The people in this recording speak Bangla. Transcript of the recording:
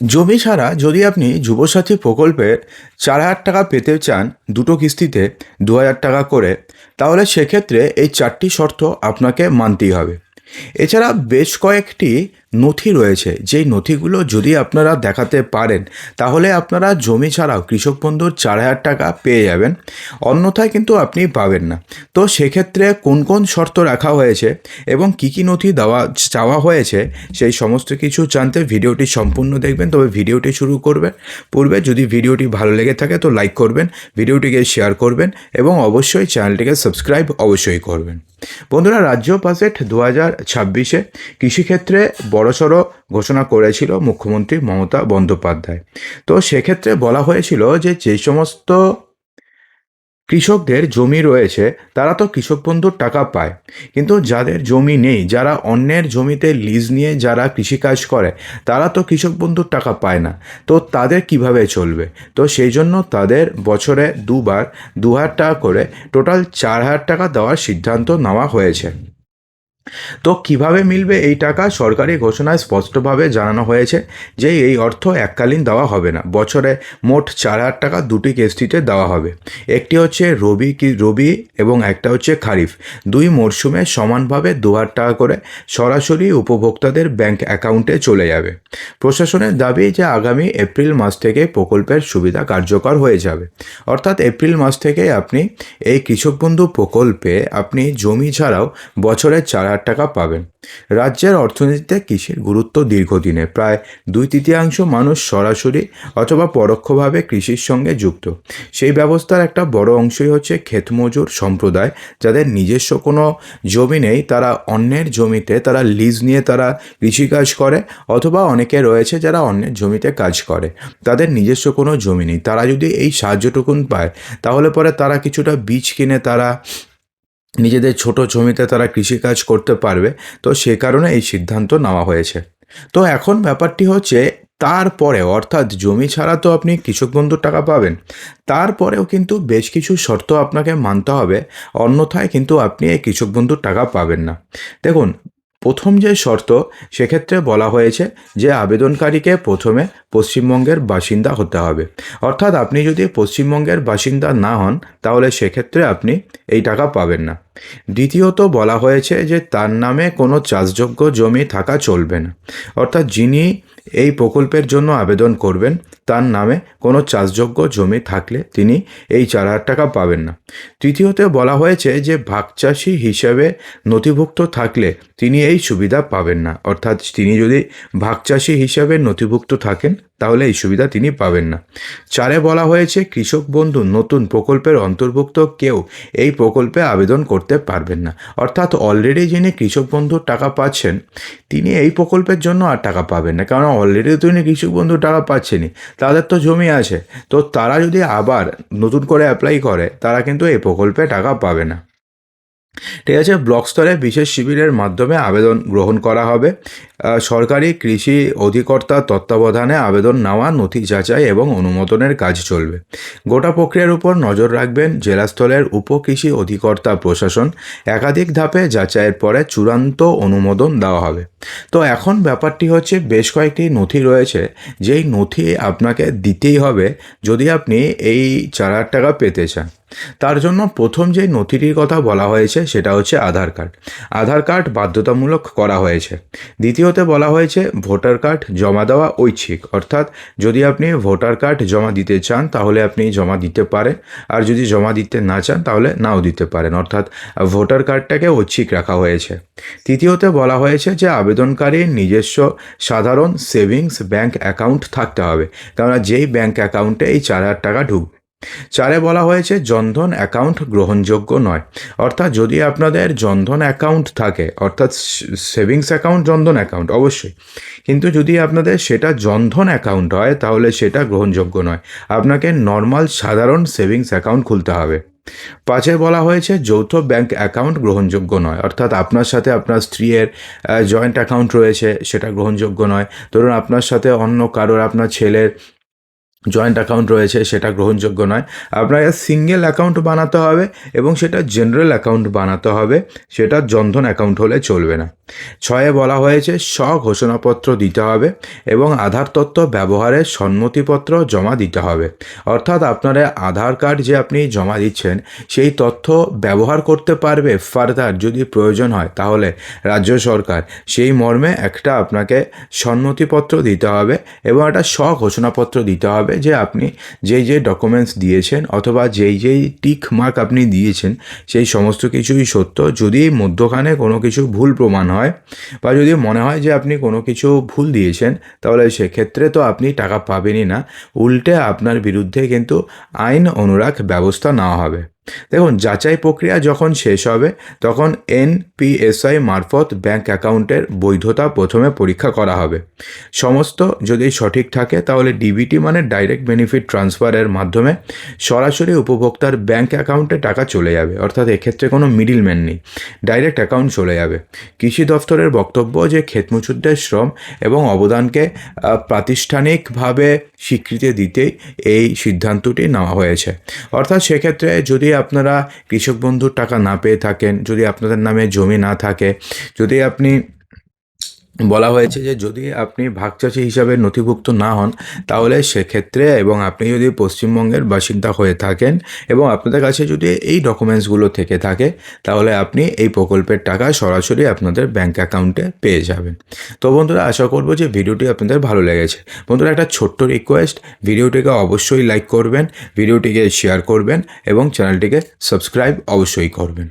জমি ছাড়া যদি আপনি যুবসাথী প্রকল্পের 4,000 টাকা পেতে চান দুটো কিস্তিতে 2,000 টাকা করে, তাহলে সেক্ষেত্রে এই 4টি শর্ত আপনাকে মানতেই হবে। এছাড়া বেশ কয়েকটি নথি রয়েছে, যেই নথিগুলো যদি আপনারা দেখাতে পারেন তাহলে আপনারা জমি ছাড়াও কৃষক বন্ধুর 4,000 টাকা পেয়ে যাবেন, অন্যথায় কিন্তু আপনি পাবেন না। তো সেক্ষেত্রে কোন কোন শর্ত রাখা হয়েছে এবং কী কী নথি দেওয়া চাওয়া হয়েছে সেই সমস্ত কিছু জানতে ভিডিওটি সম্পূর্ণ দেখবেন। তবে ভিডিওটি শুরু করবেন পূর্বে যদি ভিডিওটি ভালো লেগে থাকে তো লাইক করবেন, ভিডিওটিকে শেয়ার করবেন এবং অবশ্যই চ্যানেলটিকে সাবস্ক্রাইব অবশ্যই করবেন। বন্ধুরা, রাজ্য বাজেট 2026-এ কৃষিক্ষেত্রে বড়সড় ঘোষণা করেছিল মুখ্যমন্ত্রী মমতা বন্দ্যোপাধ্যায়। তো সেক্ষেত্রে বলা হয়েছিল যে যেই সমস্ত কৃষকদের জমি রয়েছে তারা তো কৃষক বন্ধুর টাকা পায়, কিন্তু যাদের জমি নেই, যারা অন্যের জমিতে লিজ নিয়ে যারা কৃষিকাজ করে, তারা তো কৃষক বন্ধুর টাকা পায় না। তো তাদের কিভাবে চলবে? তো সেই জন্য তাদের বছরে দুবার 2,000 টাকা করে টোটাল 4,000 টাকা দেওয়ার সিদ্ধান্ত নেওয়া হয়েছে। তো কিভাবে মিলবে এই টাকা? সরকারি ঘোষণায় স্পষ্টভাবে জানানো হয়েছে যে এই অর্থ এককালীন দেওয়া হবে না, বছরে মোট 4,000 টাকা দুটি কিস্তিতে দেওয়া হবে। একটি হচ্ছে রবি এবং একটা হচ্ছে খারিফ, দুই মরশুমে সমানভাবে 2,000 টাকা করে সরাসরি উপভোক্তাদের ব্যাংক অ্যাকাউন্টে চলে যাবে। প্রশাসনের দাবি যে আগামী এপ্রিল মাস থেকে প্রকল্পের সুবিধা কার্যকর হয়ে যাবে, অর্থাৎ এপ্রিল মাস থেকে আপনি এই কৃষক বন্ধু প্রকল্পে আপনি জমি ছাড়াও বছরে 4,000 টাকা পাবেন। রাজ্যের অর্থনীতিতে কৃষির গুরুত্ব দীর্ঘদিনে, প্রায় 2/3 মানুষ সরাসরি অথবা পরোক্ষভাবে কৃষির সঙ্গে যুক্ত। সেই ব্যবস্থার একটা বড় অংশই হচ্ছে ক্ষেতমজুর সম্প্রদায়, যাদের নিজস্ব কোনো জমি নেই, তারা অন্যের জমিতে তারা লিজ নিয়ে তারা কৃষিকাজ করে, অথবা অনেকে রয়েছে যারা অন্যের জমিতে কাজ করে, তাদের নিজস্ব কোনো জমি নেই। তারা যদি এই সাহায্যটুকুন পায় তাহলে পরে তারা কিছুটা বীজ কিনে তারা নিজেদের ছোট জমিতে তারা কৃষিকাজ করতে পারবে। তো সে কারণে এই সিদ্ধান্ত নেওয়া হয়েছে। তো এখন ব্যাপারটি হচ্ছে, তারপরেও অর্থাৎ জমি ছাড়া তো আপনি কৃষক বন্ধুর টাকা পাবেন, তারপরেও কিন্তু বেশ কিছু শর্ত আপনাকে মানতে হবে, অন্যথায় কিন্তু আপনি এই কৃষক বন্ধুর টাকা পাবেন না। দেখুন, প্রথম যে শর্ত, সেক্ষেত্রে বলা হয়েছে যে আবেদনকারীকে প্রথমে পশ্চিমবঙ্গের বাসিন্দা হতে হবে। অর্থাৎ আপনি যদি পশ্চিমবঙ্গের বাসিন্দা না হন তাহলে সেক্ষেত্রে আপনি এই টাকা পাবেন না। দ্বিতীয়ত বলা হয়েছে যে তার নামে কোনো চাষযোগ্য জমি থাকা চলবে না, অর্থাৎ যিনি এই প্রকল্পের জন্য আবেদন করবেন তার নামে কোনো চাষযোগ্য জমি থাকলে তিনি এই 4,000 টাকা পাবেন না। তৃতীয়তে বলা হয়েছে যে ভাগচাষি হিসেবে নথিভুক্ত থাকলে তিনি এই সুবিধা পাবেন না, অর্থাৎ তিনি যদি ভাগচাষি হিসাবে নথিভুক্ত থাকেন তাহলে এই সুবিধা তিনি পাবেন না। 4 বলা হয়েছে কৃষক বন্ধু নতুন প্রকল্পের অন্তর্ভুক্ত কেউ এই প্রকল্পে আবেদন করতে পারবেন না, অর্থাৎ অলরেডি যিনি কৃষক বন্ধুর টাকা পাচ্ছেন তিনি এই প্রকল্পের জন্য আর টাকা পাবেন না, কারণ অলরেডি তিনি কৃষক বন্ধুর টাকা পাচ্ছেনই, তাদের তো জমি আছে। তো তারা যদি আবার নতুন করে অ্যাপ্লাই করে তারা কিন্তু এই প্রকল্পে টাকা পাবে না। ঠিক আছে, ব্লক স্তরে বিশেষ শিবিরের মাধ্যমে আবেদন গ্রহণ করা হবে। সরকারি কৃষি অধিকর্তার তত্ত্বাবধানে আবেদন নেওয়া, নথি যাচাই এবং অনুমোদনের কাজ চলবে। গোটা প্রক্রিয়ার উপর নজর রাখবেন জেলা স্তরের উপকৃষি অধিকর্তা প্রশাসন। একাধিক ধাপে যাচাইয়ের পরে চূড়ান্ত অনুমোদন দেওয়া হবে। তো এখন ব্যাপারটি হচ্ছে, বেশ কয়েকটি নথি রয়েছে যেই নথি আপনাকে দিতেই হবে যদি আপনি এই 4,000 টাকা পেতে চান। তার জন্য প্রথম যে নথিটির কথা বলা হয়েছে সেটা হচ্ছে আধার কার্ড। আধার কার্ড বাধ্যতামূলক করা হয়েছে। দ্বিতীয়তে বলা হয়েছে ভোটার কার্ড জমা দেওয়া ঐচ্ছিক, অর্থাৎ যদি আপনি ভোটার কার্ড জমা দিতে চান তাহলে আপনি জমা দিতে পারেন, আর যদি জমা দিতে না চান তাহলে নাও দিতে পারেন, অর্থাৎ ভোটার কার্ডটাকে ঐচ্ছিক রাখা হয়েছে। তৃতীয়তে বলা হয়েছে যে আবেদনকারীর নিজস্ব সাধারণ সেভিংস ব্যাংক অ্যাকাউন্ট থাকতে হবে, কেননা যেই ব্যাংক অ্যাকাউন্টে এই 4,000 টাকা ঢুকবে। 4 বলা হয়েছে জনধন অ্যাকাউন্ট গ্রহণযোগ্য নয়, অর্থাৎ যদি আপনাদের জনধন অ্যাকাউন্ট থাকে, অর্থাৎ সেভিংস অ্যাকাউন্ট জনধন অ্যাকাউন্ট অবশ্যই, কিন্তু যদি আপনাদের সেটা জনধন অ্যাকাউন্ট হয় তাহলে সেটা গ্রহণযোগ্য নয়, আপনাকে নর্মাল সাধারণ সেভিংস অ্যাকাউন্ট খুলতে হবে। 5 বলা হয়েছে যৌথ ব্যাংক অ্যাকাউন্ট গ্রহণযোগ্য নয়, অর্থাৎ আপনার সাথে আপনার স্ত্রীর জয়েন্ট অ্যাকাউন্ট রয়েছে, সেটা গ্রহণযোগ্য নয়। ধরুন আপনার সাথে অন্য কারোর, আপনার ছেলের জয়েন্ট অ্যাকাউন্ট রয়েছে সেটা গ্রহণযোগ্য নয়। আপনাকে সিঙ্গেল অ্যাকাউন্ট বানাতে হবে এবং সেটা জেনারেল অ্যাকাউন্ট বানাতে হবে, সেটা জনধন অ্যাকাউন্ট হলে চলবে না। 6 বলা হয়েছে স্বঘোষণাপত্র দিতে হবে এবং আধার তথ্য ব্যবহারের সম্মতিপত্র জমা দিতে হবে। অর্থাৎ আপনার আধার কার্ড যে আপনি জমা দিচ্ছেন সেই তথ্য ব্যবহার করতে পারবে ফার্দার যদি প্রয়োজন হয়, তাহলে রাজ্য সরকার সেই মর্মে একটা আপনাকে সম্মতিপত্র দিতে হবে এবং একটা স্বঘোষণাপত্র দিতে হবে যে আপনি যেই ডকুমেন্টস দিয়েছেন অথবা যেই টিক মার্ক আপনি দিয়েছেন সেই সমস্ত কিছুই সত্য। যদি মধ্যখানে কোনো কিছু ভুল প্রমাণ হয় বা যদি মনে হয় যে আপনি কোনো কিছু ভুল দিয়েছেন, তাহলে সেক্ষেত্রে তো আপনি টাকা পাবেনই না, উল্টে আপনার বিরুদ্ধে কিন্তু আইন অনুরাগ ব্যবস্থা নেওয়া হবে। দেখুন, যাচাই প্রক্রিয়া যখন শেষ হবে তখন এনপিএসআই মারফত ব্যাংক অ্যাকাউন্টের বৈধতা প্রথমে পরীক্ষা করা হবে। সমস্ত যদি সঠিক থাকে তাহলে ডিবিটি মানে ডাইরেক্ট বেনিফিট ট্রান্সফারের মাধ্যমে সরাসরি উপভোক্তার ব্যাংক অ্যাকাউন্টে টাকা চলে যাবে। অর্থাৎ এক্ষেত্রে কোনো মিডিলম্যান নেই, ডাইরেক্ট অ্যাকাউন্ট চলে যাবে। কৃষি দফতরের বক্তব্য যে ক্ষেতমজুরদের শ্রম এবং অবদানকে প্রাতিষ্ঠানিকভাবে স্বীকৃতি দিতেই এই সিদ্ধান্তটি নেওয়া হয়েছে। অর্থাৎ সেক্ষেত্রে যদি আপনারা কৃষক বন্ধুর টাকা না পেয়ে থাকেন, যদি আপনাদের নামে জমি না থাকে, যদি আপনি বলা হয়েছে যে যদি আপনি ভাগচাষি হিসাবে নথিভুক্ত না হন, তাহলে সেক্ষেত্রে এবং আপনি যদি পশ্চিমবঙ্গের বাসিন্দা হয়ে থাকেন এবং আপনাদের কাছে যদি এই ডকুমেন্টসগুলো থেকে থাকে, তাহলে আপনি এই প্রকল্পের টাকা সরাসরি আপনাদের ব্যাংক অ্যাকাউন্টে পেয়ে যাবেন। তো বন্ধুরা, আশা করব যে ভিডিওটি আপনাদের ভালো লেগেছে। বন্ধুরা, একটা ছোট্ট রিকোয়েস্ট, ভিডিওটিকে অবশ্যই লাইক করবেন, ভিডিওটিকে শেয়ার করবেন এবং চ্যানেলটিকে সাবস্ক্রাইব অবশ্যই করবেন।